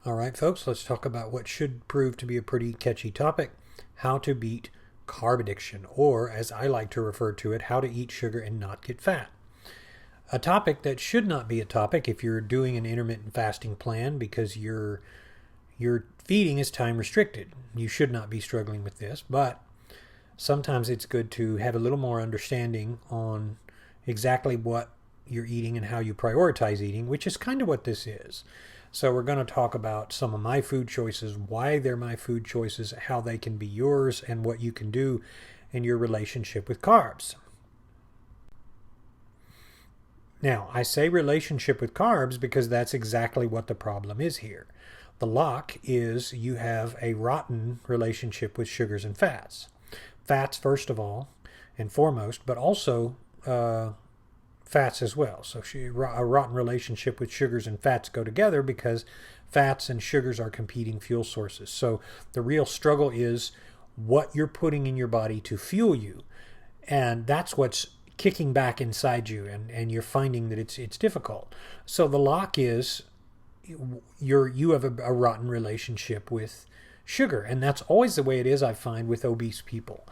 All right, folks, let's talk about what should prove to be a pretty catchy topic: how to beat carb addiction, or as I like to refer to it, how to eat sugar and not get fat. A topic that should not be a topic if you're doing an intermittent fasting plan because your feeding is time restricted. You should not be struggling with this, but sometimes it's good to have a little more understanding on exactly what you're eating and how you prioritize eating, which is kind of what this is. So we're going to talk about some of my food choices, why they're my food choices, how they can be yours, and what you can do in your relationship with carbs. Now, I say relationship with carbs because that's exactly what the problem is here. The lock is you have a rotten relationship with sugars and fats. Fats, first of all and foremost, but also fats as well. So a rotten relationship with sugars and fats go together because fats and sugars are competing fuel sources. So the real struggle is what you're putting in your body to fuel you. And that's what's kicking back inside you, and you're finding that it's difficult. So the lock is you have a rotten relationship with sugar, and that's always the way it is. I find with obese people,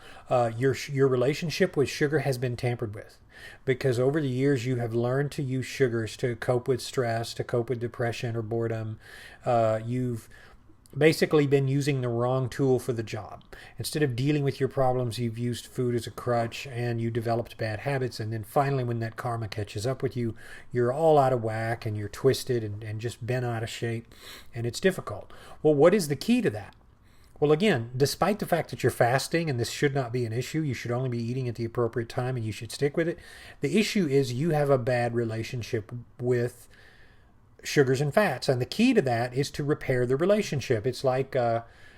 your relationship with sugar has been tampered with, because over the years you have learned to use sugars to cope with stress, to cope with depression or boredom. You've basically been using the wrong tool for the job. Instead of dealing with your problems, you've used food as a crutch, and you developed bad habits. And then finally, when that karma catches up with you, you're all out of whack and you're twisted and just bent out of shape, and it's difficult. Well, what is the key to that? Well, again, despite the fact that you're fasting and this should not be an issue, you should only be eating at the appropriate time and you should stick with it. The issue is you have a bad relationship with sugars and fats, and the key to that is to repair the relationship. It's like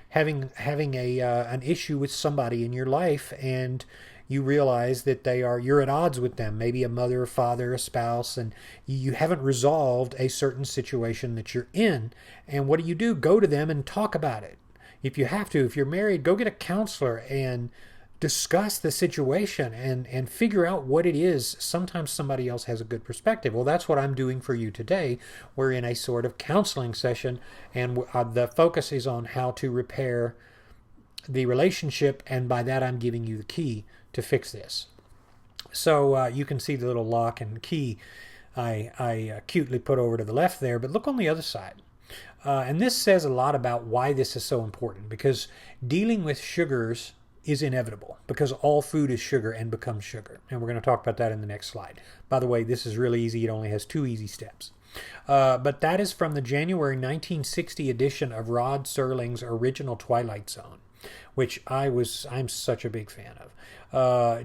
having an issue with somebody in your life, and you realize that you're at odds with them, maybe a mother, a father, a spouse, and you haven't resolved a certain situation that you're in. And what do? Go to them and talk about it. If you have to, if you're married, go get a counselor and discuss the situation and figure out what it is. Sometimes somebody else has a good perspective. Well, that's what I'm doing for you today. We're in a sort of counseling session, and the focus is on how to repair the relationship, and by that I'm giving you the key to fix this. So you can see the little lock and key I cutely put over to the left there, but look on the other side. And this says a lot about why this is so important, because dealing with sugars is inevitable, because all food is sugar and becomes sugar. And we're going to talk about that in the next slide. By the way, this is really easy. It only has 2 easy steps. But that is from the January 1960 edition of Rod Serling's original Twilight Zone, which I'm such a big fan of.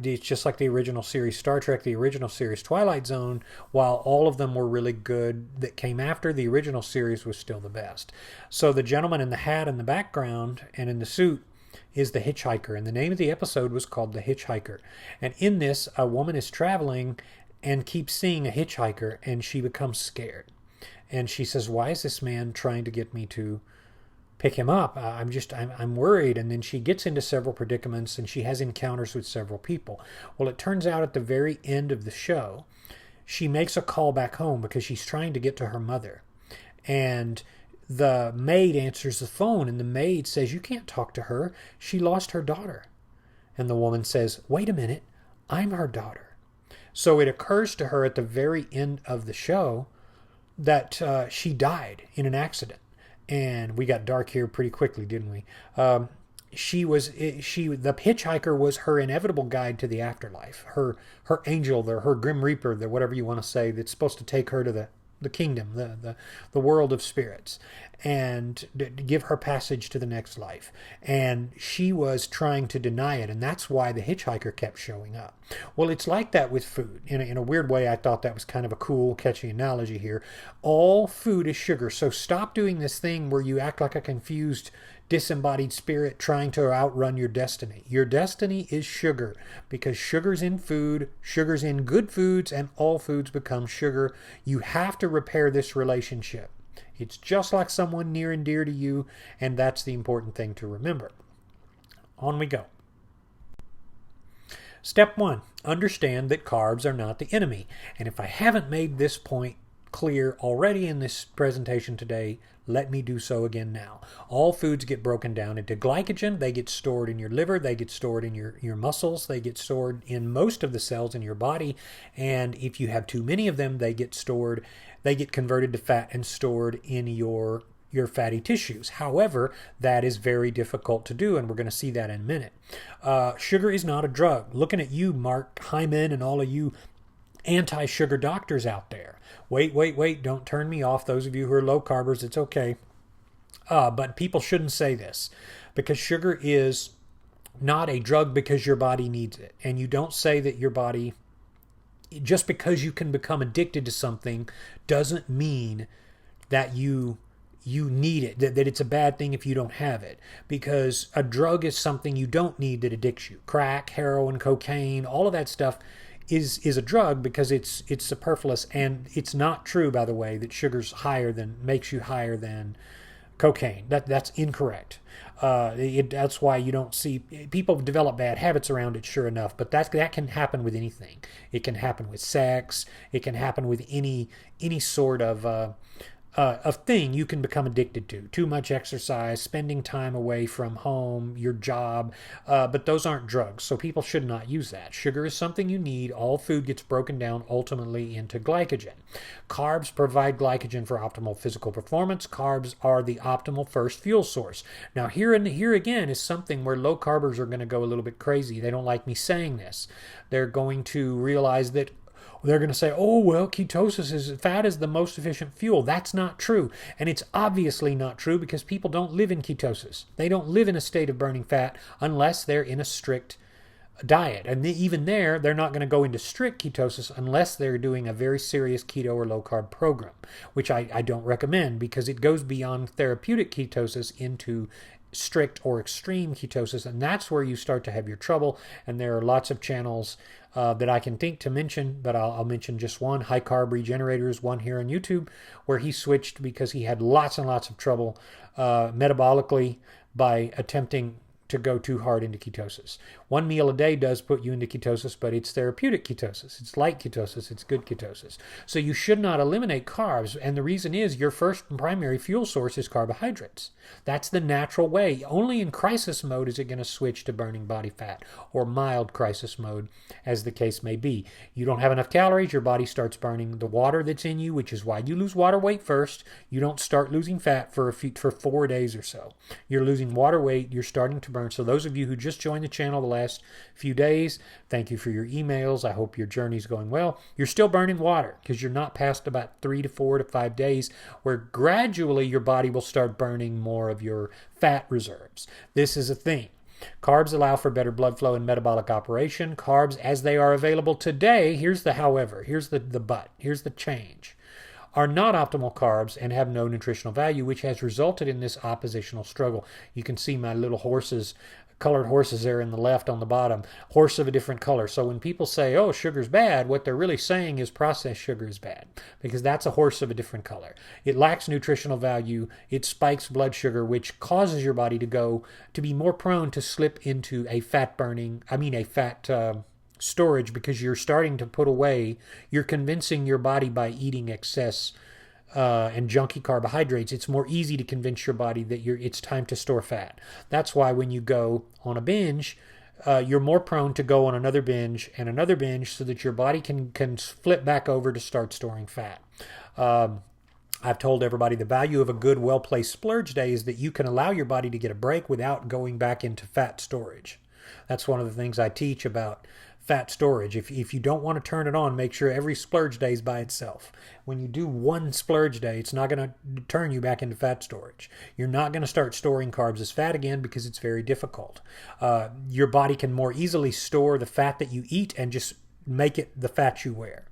It's just like the original series Star Trek, the original series Twilight Zone. While all of them were really good that came after, the original series was still the best. So the gentleman in the hat in the background and in the suit is the hitchhiker, and the name of the episode was called The Hitchhiker. And in this, a woman is traveling and keeps seeing a hitchhiker, and she becomes scared. And she says, why is this man trying to get me to pick him up? I'm worried. And then she gets into several predicaments, and she has encounters with several people. Well, it turns out at the very end of the show, she makes a call back home because she's trying to get to her mother. And the maid answers the phone, and the maid says, you can't talk to her. She lost her daughter. And the woman says, wait a minute, I'm her daughter. So it occurs to her at the very end of the show that she died in an accident. And we got dark here pretty quickly, didn't we? The hitchhiker was her inevitable guide to the afterlife, her angel, her grim reaper, whatever you want to say, that's supposed to take her to the kingdom, the world of spirits, and give her passage to the next life. And she was trying to deny it, and that's why the hitchhiker kept showing up. Well, it's like that with food. In a weird way, I thought that was kind of a cool, catchy analogy here. All food is sugar, so stop doing this thing where you act like a confused, disembodied spirit trying to outrun your destiny. Your destiny is sugar, because sugar's in food, sugar's in good foods, and all foods become sugar. You have to repair this relationship. It's just like someone near and dear to you, and that's the important thing to remember. On we go. Step 1, understand that carbs are not the enemy. And if I haven't made this point clear already in this presentation today, let me do so again now. All foods get broken down into glycogen. They get stored in your liver. They get stored in your muscles. They get stored in most of the cells in your body. And if you have too many of them, they get converted to fat and stored in your fatty tissues. However, that is very difficult to do, and we're going to see that in a minute. Sugar is not a drug. Looking at you, Mark Hyman, and all of you anti-sugar doctors out there. Wait, don't turn me off. Those of you who are low carbers, it's okay. But people shouldn't say this, because sugar is not a drug because your body needs it. And you don't say that your body, just because you can become addicted to something, doesn't mean that you need it, that it's a bad thing if you don't have it. Because a drug is something you don't need that addicts you. Crack, heroin, cocaine, all of that stuff is a drug because it's superfluous. And it's not true, by the way, that sugar's makes you higher than cocaine. That's incorrect. That's why you don't see people develop bad habits around it, sure enough, but that can happen with anything. It can happen with sex. It can happen with any sort of thing you can become addicted to. Too much exercise, spending time away from home, your job, but those aren't drugs, so people should not use that. Sugar is something you need. All food gets broken down ultimately into glycogen. Carbs provide glycogen for optimal physical performance. Carbs are the optimal first fuel source. Now here again is something where low carbers are going to go a little bit crazy. They don't like me saying this. They're going to realize that they're going to say, oh, well, fat is the most efficient fuel. That's not true. And it's obviously not true because people don't live in ketosis. They don't live in a state of burning fat unless they're in a strict diet. And even there, they're not going to go into strict ketosis unless they're doing a very serious keto or low carb program, which I don't recommend because it goes beyond therapeutic ketosis into strict or extreme ketosis, and that's where you start to have your trouble. And there are lots of channels that I can think to mention, but I'll mention just one. High Carb Regenerator is one here on YouTube, where he switched because he had lots and lots of trouble metabolically by attempting to go too hard into ketosis. One meal a day does put you into ketosis, but it's therapeutic ketosis. It's light ketosis. It's good ketosis. So you should not eliminate carbs. And the reason is your first and primary fuel source is carbohydrates. That's the natural way. Only in crisis mode is it going to switch to burning body fat, or mild crisis mode, as the case may be. You don't have enough calories, your body starts burning the water that's in you, which is why you lose water weight first. You don't start losing fat for 4 days or so. You're losing water weight, you're starting to burn. So those of you who just joined the channel the last few days, thank you for your emails. I hope your journey's going well. You're still burning water because you're not past about 3 to 4 to 5 days where gradually your body will start burning more of your fat reserves. This is a thing. Carbs allow for better blood flow and metabolic operation. Carbs, as they are available today, here's the however, here's the but, here's the change, are not optimal carbs and have no nutritional value, which has resulted in this oppositional struggle. You can see my little colored horses there in the left on the bottom, horse of a different color. So when people say, oh, sugar's bad, what they're really saying is processed sugar is bad, because that's a horse of a different color. It lacks nutritional value. It spikes blood sugar, which causes your body to be more prone to slip into a fat storage, because you're starting to put away, you're convincing your body by eating excess and junky carbohydrates, it's more easy to convince your body that it's time to store fat. That's why when you go on a binge, you're more prone to go on another binge and another binge, so that your body can flip back over to start storing fat. I've told everybody the value of a good, well-placed splurge day is that you can allow your body to get a break without going back into fat storage. That's one of the things I teach about fat storage. If you don't want to turn it on, make sure every splurge day is by itself. When you do one splurge day, it's not going to turn you back into fat storage. You're not going to start storing carbs as fat again because it's very difficult. Your body can more easily store the fat that you eat and just make it the fat you wear.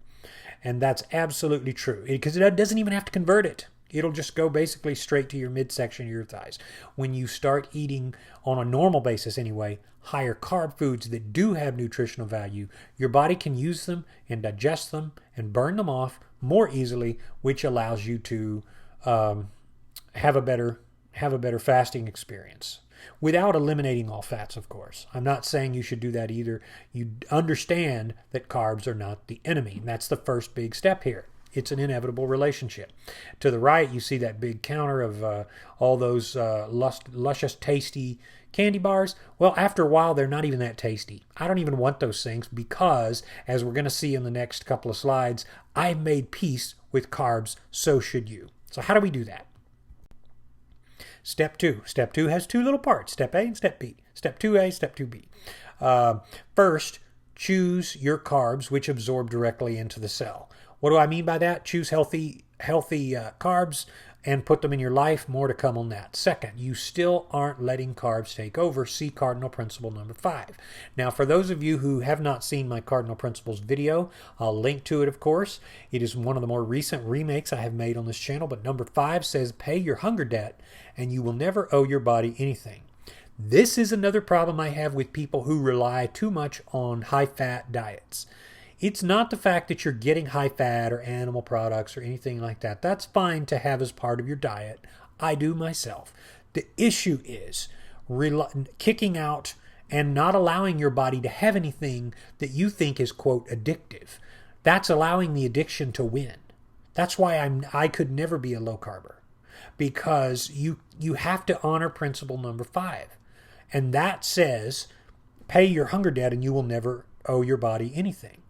And that's absolutely true, because it doesn't even have to convert it. It'll just go basically straight to your midsection of your thighs. When you start eating, on a normal basis anyway, higher carb foods that do have nutritional value, your body can use them and digest them and burn them off more easily, which allows you to have a better fasting experience without eliminating all fats, of course. I'm not saying you should do that either. You understand that carbs are not the enemy, and that's the first big step here. It's an inevitable relationship. To the right, you see that big counter of all those luscious, tasty candy bars. Well, after a while, they're not even that tasty. I don't even want those things because, as we're going to see in the next couple of slides, I've made peace with carbs. So should you. So how do we do that? Step 2. Step 2 has two little parts, Step A and Step B. Step 2A, Step 2B. First, choose your carbs which absorb directly into the cell. What do I mean by that? Choose healthy carbs and put them in your life. More to come on that. Second, you still aren't letting carbs take over. See cardinal principle number 5. Now, for those of you who have not seen my cardinal principles video, I'll link to it, of course. It is one of the more recent remakes I have made on this channel. But number 5 says, pay your hunger debt and you will never owe your body anything. This is another problem I have with people who rely too much on high-fat diets. It's not the fact that you're getting high-fat or animal products or anything like that. That's fine to have as part of your diet. I do myself. The issue is kicking out and not allowing your body to have anything that you think is, quote, addictive. That's allowing the addiction to win. That's why I could never be a low-carber, because you have to honor principle number 5. And that says, pay your hunger debt and you will never owe your body anything,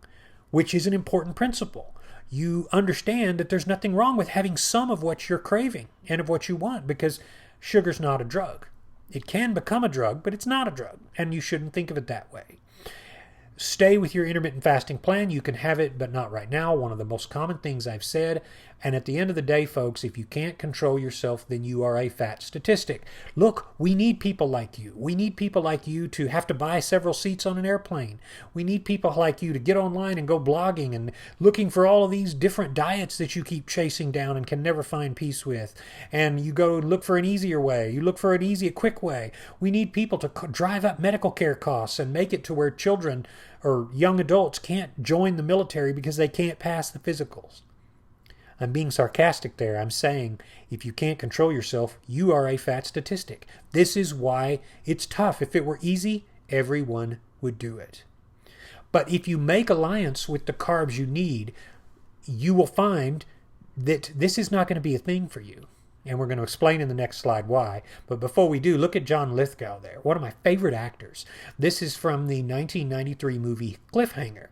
which is an important principle. You understand that there's nothing wrong with having some of what you're craving and of what you want, because sugar's not a drug. It can become a drug, but it's not a drug, and you shouldn't think of it that way. Stay with your intermittent fasting plan. You can have it, but not right now. One of the most common things I've said. And at the end of the day, folks, if you can't control yourself, then you are a fat statistic. Look, we need people like you. We need people like you to have to buy several seats on an airplane. We need people like you to get online and go blogging and looking for all of these different diets that you keep chasing down and can never find peace with. And you go and look for an easier way. You look for a quick way. We need people to drive up medical care costs and make it to where children or young adults can't join the military because they can't pass the physicals. I'm being sarcastic there. I'm saying if you can't control yourself, you are a fat statistic. This is why it's tough. If it were easy, everyone would do it. But if you make alliance with the carbs you need, you will find that this is not going to be a thing for you. And we're going to explain in the next slide why. But before we do, look at John Lithgow there, one of my favorite actors. This is from the 1993 movie Cliffhanger.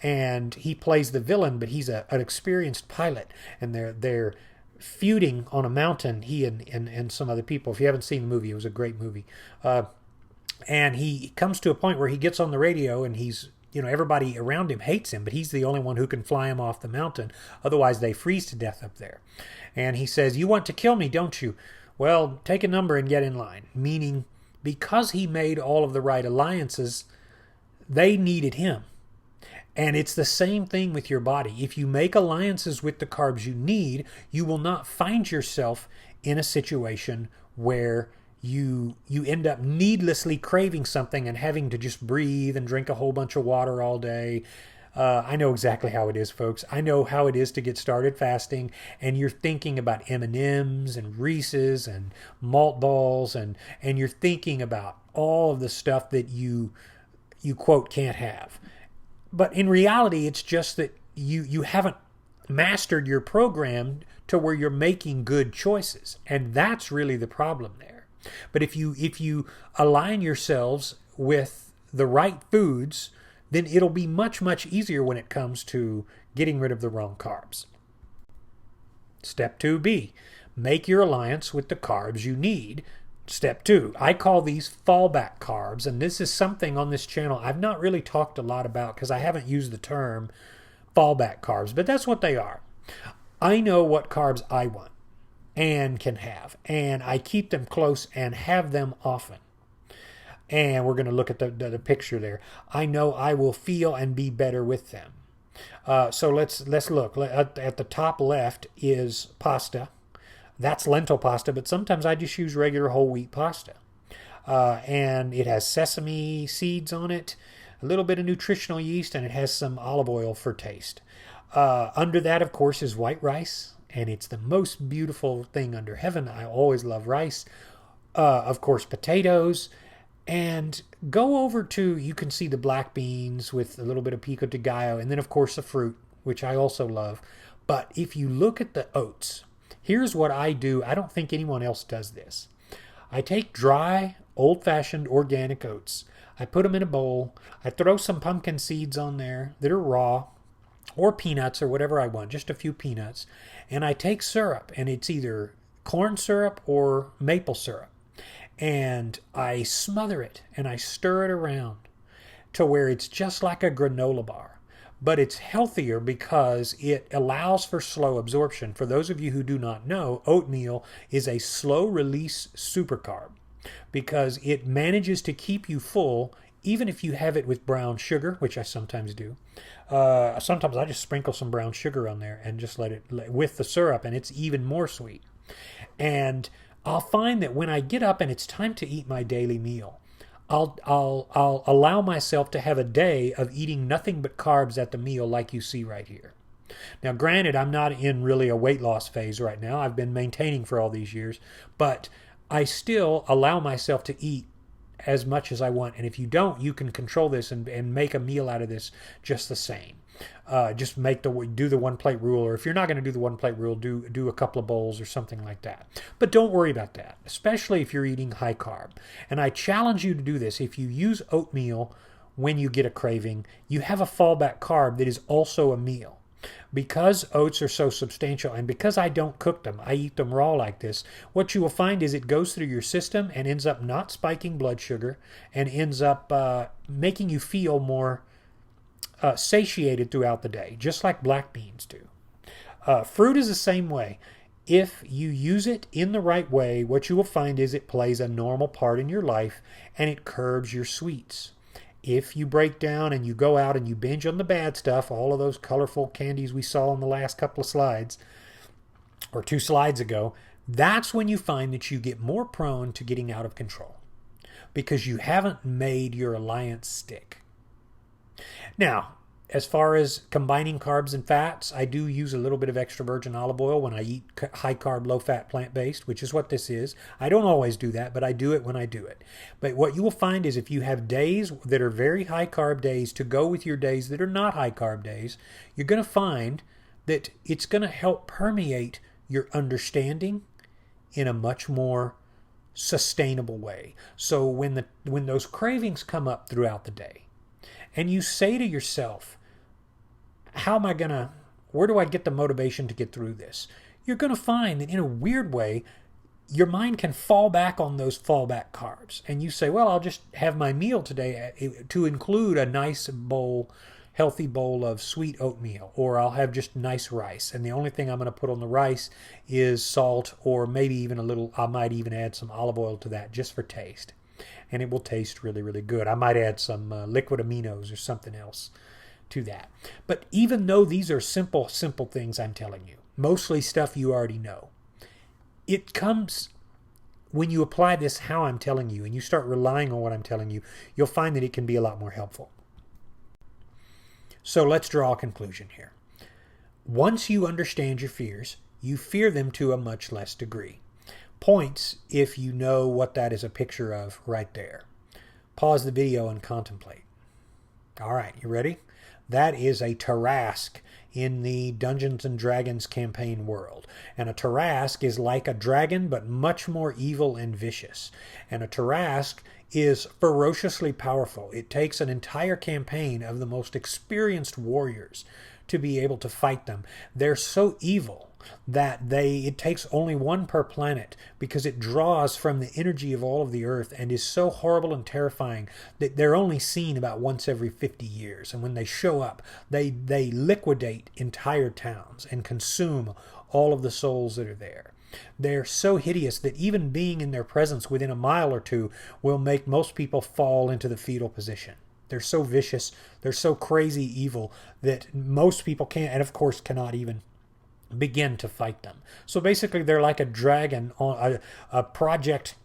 And he plays the villain, but he's an experienced pilot. And they're feuding on a mountain, he and some other people. If you haven't seen the movie, it was a great movie. And he comes to a point where he gets on the radio and everybody around him hates him, but he's the only one who can fly him off the mountain. Otherwise, they freeze to death up there. And he says, "You want to kill me, don't you? Well, take a number and get in line." Meaning, because he made all of the right alliances, they needed him. And it's the same thing with your body. If you make alliances with the carbs you need, you will not find yourself in a situation where you end up needlessly craving something and having to just breathe and drink a whole bunch of water all day. I know exactly how it is, folks. I know how it is to get started fasting, and you're thinking about M&Ms and Reese's and malt balls, and you're thinking about all of the stuff that you quote can't have. But in reality, it's just that you haven't mastered your program to where you're making good choices, and that's really the problem there. But if you align yourselves with the right foods, then it'll be much, much easier when it comes to getting rid of the wrong carbs. Step 2B, make your alliance with the carbs you need. Step 2, I call these fallback carbs, and this is something on this channel I've not really talked a lot about because I haven't used the term fallback carbs, but that's what they are. I know what carbs I want and can have, and I keep them close and have them often. And we're going to look at the picture there. I know I will feel and be better with them. So let's look. At the top left is pasta. That's lentil pasta, but sometimes I just use regular whole wheat pasta. And it has sesame seeds on it, a little bit of nutritional yeast, and it has some olive oil for taste. Under that, of course, is white rice, and it's the most beautiful thing under heaven. I always love rice. Of course, potatoes. And go over to, you can see the black beans with a little bit of pico de gallo, and then, of course, the fruit, which I also love. But if you look at the oats, here's what I do. I don't think anyone else does this. I take dry, old-fashioned organic oats. I put them in a bowl. I throw some pumpkin seeds on there that are raw, or peanuts or whatever I want, just a few peanuts. And I take syrup, and it's either corn syrup or maple syrup. And I smother it, and I stir it around to where it's just like a granola bar. But it's healthier because it allows for slow absorption. For those of you who do not know, oatmeal is a slow release supercarb because it manages to keep you full even if you have it with brown sugar, which I sometimes do. Sometimes I just sprinkle some brown sugar on there and just let it with the syrup, and it's even more sweet. And I'll find that when I get up and it's time to eat my daily meal, I'll allow myself to have a day of eating nothing but carbs at the meal like you see right here. Now, granted, I'm not in really a weight loss phase right now. I've been maintaining for all these years, but I still allow myself to eat as much as I want. And if you don't, you can control this and make a meal out of this just the same. Just do the one plate rule, or if you're not going to do the one plate rule, do a couple of bowls or something like that. But don't worry about that, especially if you're eating high carb. And I challenge you to do this. If you use oatmeal when you get a craving, you have a fallback carb that is also a meal. Because oats are so substantial, and because I don't cook them, I eat them raw like this, what you will find is it goes through your system and ends up not spiking blood sugar and ends up making you feel more satiated throughout the day, just like black beans do. Fruit is the same way. If you use it in the right way, what you will find is it plays a normal part in your life and it curbs your sweets. If you break down and you go out and you binge on the bad stuff, all of those colorful candies we saw in the last couple of slides, or 2 slides ago, that's when you find that you get more prone to getting out of control because you haven't made your alliance stick. Now, as far as combining carbs and fats, I do use a little bit of extra virgin olive oil when I eat high carb, low fat, plant-based, which is what this is. I don't always do that, but I do it when I do it. But what you will find is if you have days that are very high carb days to go with your days that are not high carb days, you're going to find that it's going to help permeate your understanding in a much more sustainable way. So when those cravings come up throughout the day, and you say to yourself, where do I get the motivation to get through this? You're going to find that in a weird way, your mind can fall back on those fallback carbs. And you say, well, I'll just have my meal today to include a nice bowl, healthy bowl of sweet oatmeal, or I'll have just nice rice. And the only thing I'm going to put on the rice is salt, or maybe even I might even add some olive oil to that just for taste. And it will taste really, really good. I might add some liquid aminos or something else to that. But even though these are simple things I'm telling you, mostly stuff you already know, it comes when you apply this how I'm telling you and you start relying on what I'm telling you, you'll find that it can be a lot more helpful. So let's draw a conclusion here. Once you understand your fears, you fear them to a much less degree. Points if you know what that is a picture of right there. Pause the video and contemplate. All right, you ready? That is a Tarrasque in the Dungeons and Dragons campaign world. And a Tarrasque is like a dragon, but much more evil and vicious. And a Tarrasque is ferociously powerful. It takes an entire campaign of the most experienced warriors to be able to fight them. They're so evil that it takes only one per planet because it draws from the energy of all of the earth and is so horrible and terrifying that they're only seen about once every 50 years. And when they show up, they liquidate entire towns and consume all of the souls that are there. They're so hideous that even being in their presence within a mile or two will make most people fall into the fetal position. They're so vicious, they're so crazy evil that most people can't, and of course cannot even begin to fight them. So basically they're like a dragon on a project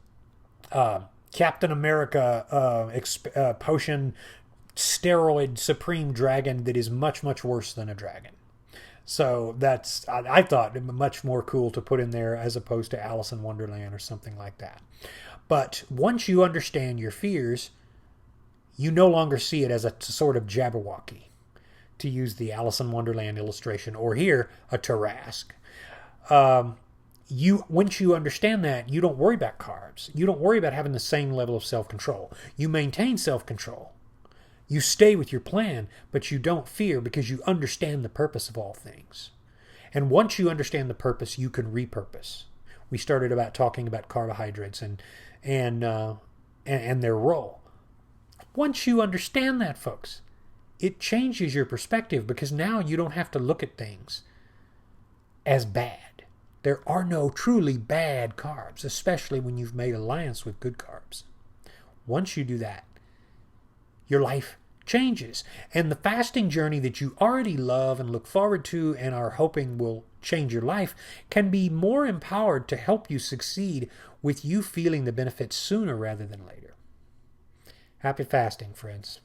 Captain America potion steroid supreme dragon that is much, much worse than a dragon. So that's, I thought, much more cool to put in there as opposed to Alice in Wonderland or something like that. But once you understand your fears, you no longer see it as a sort of Jabberwocky. to use the Alice in Wonderland illustration, or here, a Tarrasque. Once you understand that, you don't worry about carbs. You don't worry about having the same level of self-control. You maintain self-control. You stay with your plan, but you don't fear because you understand the purpose of all things. And once you understand the purpose, you can repurpose. We started about talking about carbohydrates and their role. Once you understand that, folks, it changes your perspective, because now you don't have to look at things as bad. There are no truly bad carbs, especially when you've made alliance with good carbs. Once you do that, your life changes. And the fasting journey that you already love and look forward to and are hoping will change your life can be more empowered to help you succeed, with you feeling the benefits sooner rather than later. Happy fasting, friends.